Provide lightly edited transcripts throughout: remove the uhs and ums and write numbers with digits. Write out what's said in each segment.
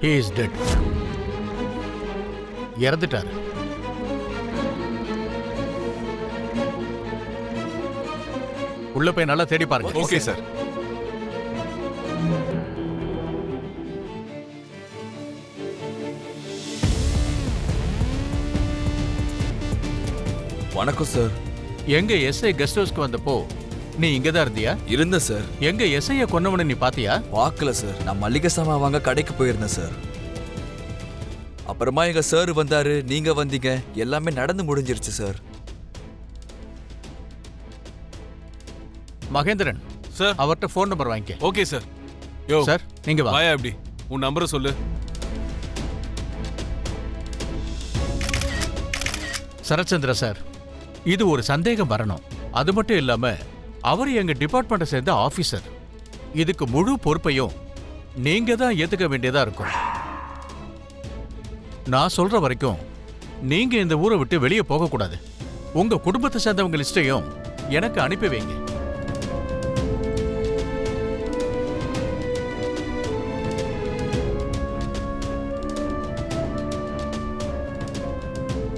He is dead. இறந்துட்டாரு. உள்ள போய் நல்லா தேடி பாருங்க. Okay sir. வணக்கம் சார். எங்க எஸ்ஐ கெஸ்ட் ஹவுஸ்க்கு வந்தப்போ நீ இங்கதான் இருந்தியா? இருந்தேன் சார். எங்க எஸ்ஐய கொன்னவன நீ பாத்தியா? பார்க்கல சார். நான் மல்லிகை சாமான் வாங்க கடைக்கு போயிருந்தேன் சார். அப்புறமா எங்க சார் வந்தாரு, நீங்க வந்தீங்க, எல்லாமே நடந்து முடிஞ்சிருச்சு சார். மகேந்திரன் சார், அவர்கிட்ட ஃபோன் நம்பர் வாங்கிக்க. Okay sir. யோ சார், நீங்க வா. வாயா அப்படி. உன் நம்பரை சொல்லு. சரத்சந்திர சார், இது ஒரு சந்தேகம் வரணும். அது மட்டும் இல்லாம அவர் எங்க டிபார்ட்மெண்ட்டை சேர்ந்த ஆபீசர். இதுக்கு முழு பொறுப்பையும் நீங்க தான் ஏத்துக்க வேண்டியதா இருக்கும். நான் சொல்ற வரைக்கும் நீங்க இந்த ஊரை விட்டு வெளியே போக கூடாது. உங்க குடும்பத்தை சேர்ந்தவங்க லிஸ்டையும் எனக்கு அனுப்பி வைங்க.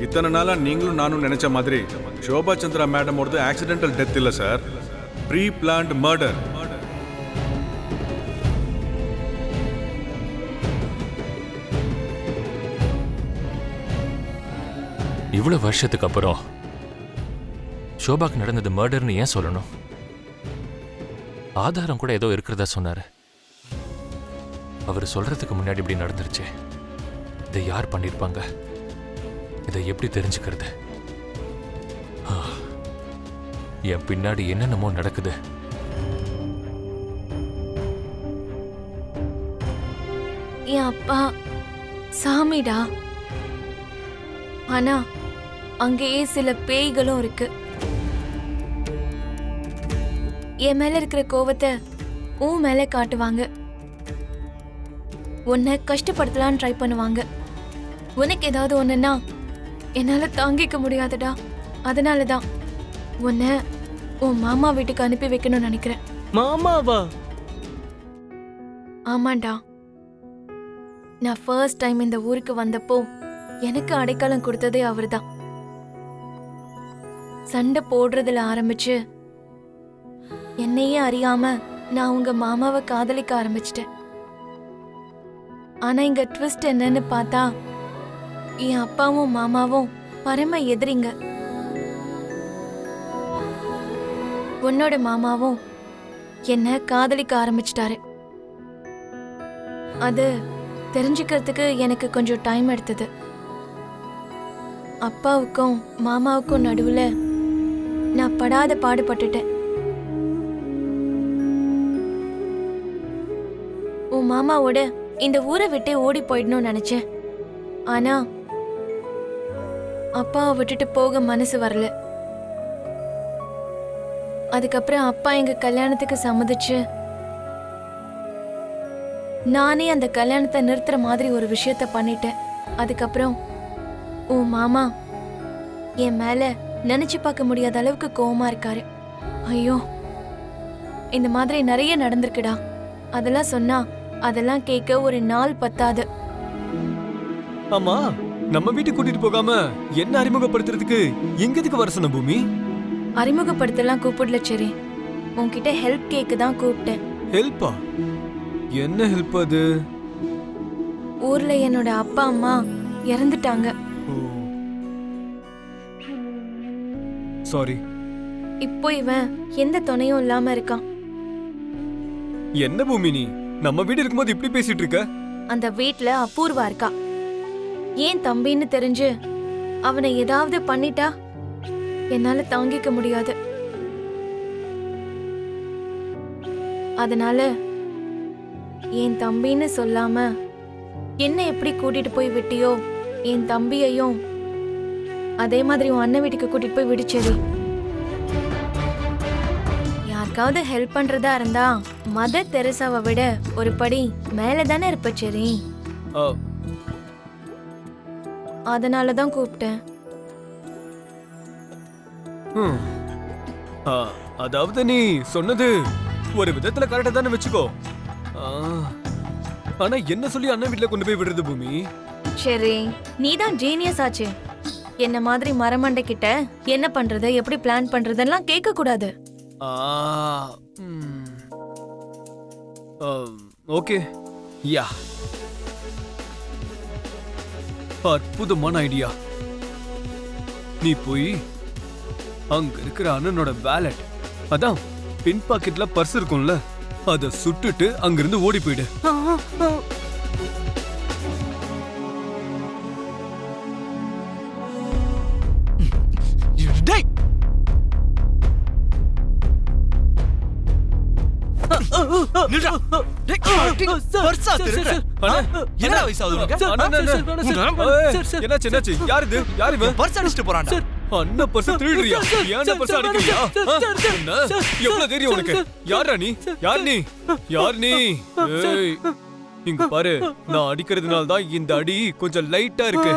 இத்தனை நாளா நீங்களும் நானும் நினைச்ச மாதிரி ஷோபா சந்திரா மேடமோடது ஆக்சிடென்டல் டெத் இல்ல சார், ப்ரீ பிளான்ட் மர்டர். இவ்வளவு வருஷத்துக்கு அப்புறம் ஷோபாக்கு நடந்தது மர்டர்னு ஏன் சொல்லணும்? ஆதாரம் கூட ஏதோ இருக்கிறதா சொன்னாரு. அவர் சொல்றதுக்கு முன்னாடி இப்படி நடந்துருச்சு. இதை யார் பண்ணிருப்பாங்க? இதை எப்படி தெரிஞ்சுக்கிறது? என் பின்னாடி என்னென்னமோ நடக்குது. என் அப்பா சாமிடா. ஆனா அங்கேயே சில பேய்களும் இருக்கு. என் மேல இருக்கிற கோவத்தை உன் மேல காட்டுவாங்க. உன்னை கஷ்டப்படுத்தலான்னு ட்ரை பண்ணுவாங்க. உனக்கு ஏதாவது ஒண்ணுன்னா என்னால தாங்கிக்க முடியாதுடா. அதனாலதான் உன்னை உன் மாமா வீட்டுக்கு அனுப்பி வைக்கணும்னு நினைக்கிறேன். மாமாவா? ஆமாண்டா. நான் ஃபர்ஸ்ட் டைம் இந்த ஊருக்கு வந்தப்போ எனக்கு அடைக்கலம் கொடுத்ததே அவர்தான். சண்டை போடுறதுல ஆரம்பிச்சு என்னையே அறியாம நான் உங்க மாமாவை காதலிக்க ஆரம்பிச்சிட்டேன். ஆனா இங்க ட்விஸ்ட் என்னன்னு பார்த்தா என் அப்பாவும் மாமாவும் பரம எதிரிங்க. உன்னோட மாமாவும் என்ன காதலிக்க ஆரம்பிச்சிட்டாரு. அது தெரிஞ்சுக்கிறதுக்கு எனக்கு கொஞ்சம் டைம் எடுத்தது. அப்பாவுக்கும் மாமாவுக்கும் நடுவுல நான் படாத பாடுபட்டுட்டேன். உன் மாமாவோட இந்த ஊரை விட்டே ஓடி போயிடணும்னு நினைச்சேன். ஆனா அப்பாவை விட்டுட்டு போக மனசு வரல. அதுக்கப்புறம் அப்பா எங்க கல்யாணத்துக்கு சம்மதிச்சு நானே அந்த கல்யாணத்தை நிறுத்துற மாதிரி ஒரு விஷயத்த பண்ணிட்டேன். அதுக்கப்புறம் உன் மாமா என் மேல நினைச்சு பார்க்க முடியாத அளவுக்கு கோவமா இருக்காரு. ஐயோ, இந்த மாதிரி நிறைய நடந்திருக்குடா. அதெல்லாம் சொன்னா அதெல்லாம் கேட்க ஒரு நாள் பத்தாது. ஆமா, நம்ம வீட்டுக்கு கூட்டிட்டு போகாம என்ன அறிமுகப்படுத்துறதுக்கு எங்கதுக்கு வர சொன்ன பூமி? அறிமுகப்படுத்தலாம் கூப்பிடல சரி, உன்கிட்ட ஹெல்ப் கேக்கு தான் கூப்பிட்டேன். ஹெல்ப்பா? என்ன ஹெல்ப் அது? ஊர்ல என்னோட அப்பா அம்மா இறந்துட்டாங்க. சாரி. இப்போ இவன் எந்த துணையும் இல்லாம இருக்கான். என்ன பூமி நீ நம்ம வீடு இருக்கும்போது இப்படி பேசிட்டு இருக்க? அந்த வீட்ல அபூர்வா இருக்கா. ஏன் தம்பின்னு தெரிஞ்சு அவனை ஏதாவது பண்ணிட்டா என்னால தாங்கிக்க முடியாது. அதனால என் தம்பின்னு சொல்லாம என்ன எப்படி கூட்டிட்டு போய் விட்டியோ என் தம்பியையும் அதே மாதிரி உன் அண்ணன் வீட்டுக்கு கூட்டிட்டு போய் விடுச்சேரி. யாருக்காவது ஹெல்ப் பண்றதா இருந்தா மதர் தெரசாவை விட ஒரு படி மேல தானே இருப்ப சரி. அதனாலதான் கூப்பிட்டேன். அதாவது நீ சொன்னது ஒரு விதத்துல கரெக்டா தானே வச்சுக்கோ. ஆனா என்ன சொல்லி அண்ணன் வீட்ல கொண்டு போய் விடுறது பூமி? சரி, நீ தான் ஜீனியஸ் ஆச்சே. என்ன மாதிரி மரமண்டை கிட்ட என்ன பண்றது, எப்படி பிளான் பண்றதெல்லாம் கேட்க கூடாது. ஓகே, யா, அற்புதமான ஐடியா. நீ போய் அங்க இருக்கிற அண்ணனோட வேலட், அதான் பின் பாக்கெட்ல பர்ஸ் இருக்கும்ல, அத சுட்டுட்டு அங்கிருந்து ஓடி போயிடு. டேய் நில்றா. டேய் பர்ஸா திருடுற? என்ன வயசாகுது உனக்கு? என்னாச்சு? யார் இது? யார் இவன்? பர்ஸ் அடிச்சிட்டு போறான்டா. அண்ணன் பர்ஸ் திருடுறியா? ஏன்டா பர்ஸ் அடிக்கிறியா? என்ன? எவ்வளவு தைரியம் உனக்கு? யாரா நீ? யார் நீ? ஏய், இங்க பாரு, நான் அடிக்கிறதுனால தான் இந்த அடி கொஞ்சம் லைட்டா இருக்கு.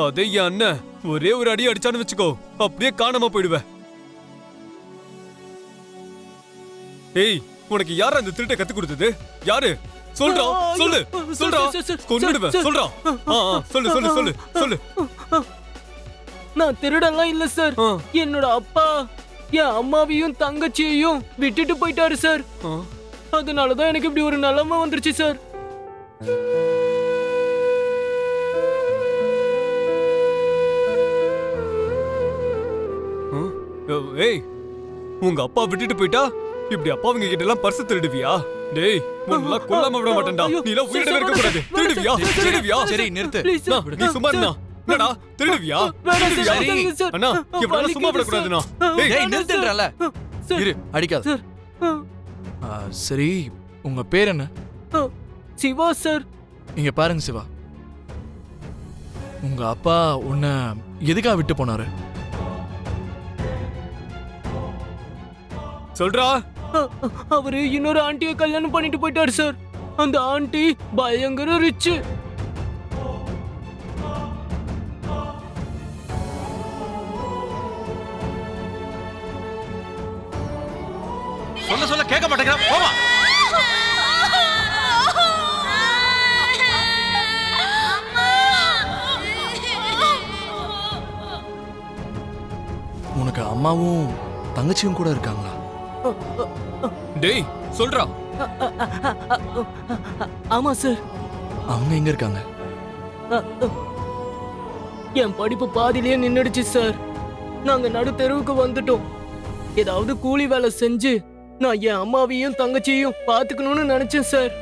அதே என் அண்ணன் ஒரே ஒரு அடி அடிச்சான்னு வச்சுக்கோ, அப்படியே காணாம போயிடுவேன். ஏய், உனக்கு யாரா இந்த திருட்டை கத்து கொடுத்தது? யாரு? சொல்றா, சொல்லு. கொன்னுடுவேன், சொல்றா. சொல்லு. நான் திருடலாம் இல்ல சார். என்னோட அப்பா என் அம்மாவையும் தங்கச்சியையும் விட்டுட்டு போயிட்டாரு சார். அதனாலதான் எனக்கு இப்படி ஒரு நிலைமை வந்துருச்சு சார். ஏய், உங்க அப்பா விட்டுட்டு போயிட்டா இப்படி அப்பாவுங்க கிட்ட எல்லாம் பர்ஸ் திருடுவியா? டேய், உன்னெல்லாம் கொல்லாம விட மாட்டேன்டா. நீ எல்லாம் உயிரோட இருக்க கூடாது. திருடுவியா? சரி நிறுத்து. நீ சும்மா இருந்தா என்னடா திருடுவியா? அண்ணா, இவனால சும்மா விட கூடாதுண்ணா. டேய் நிறுத்துன்றல. இரு, அடிக்காத. சரி, உங்க பேர் என்ன? சிவா சார். இங்க பாருங்க சிவா, உங்க அப்பா உன்னை எதுக்காக விட்டு போனாரு? சொல்றா. அவரு இன்னொரு ஆண்டியை கல்யாணம் பண்ணிட்டு போயிட்டாரு சார். அந்த ஆண்டி பயங்கர ரிச்சு. சொல்ல கேட்க மாட்டேங்கிறான். போவா. உனக்கு அம்மாவும் தங்கச்சியும் கூட இருக்காங்களா? டேய் சொல்றா. ஆமா சார். அவங்க எங்க இருக்காங்க? என் படிப்பு பாதியிலேயே நின்னுடுச்சு சார். நாங்க நடு தெருவுக்கு வந்துட்டோம். ஏதாவது கூலி வேலை செஞ்சு நான் என் அம்மாவையும் தங்கச்சியையும் பாத்துக்கணும்னு நினைச்சேன் சார்.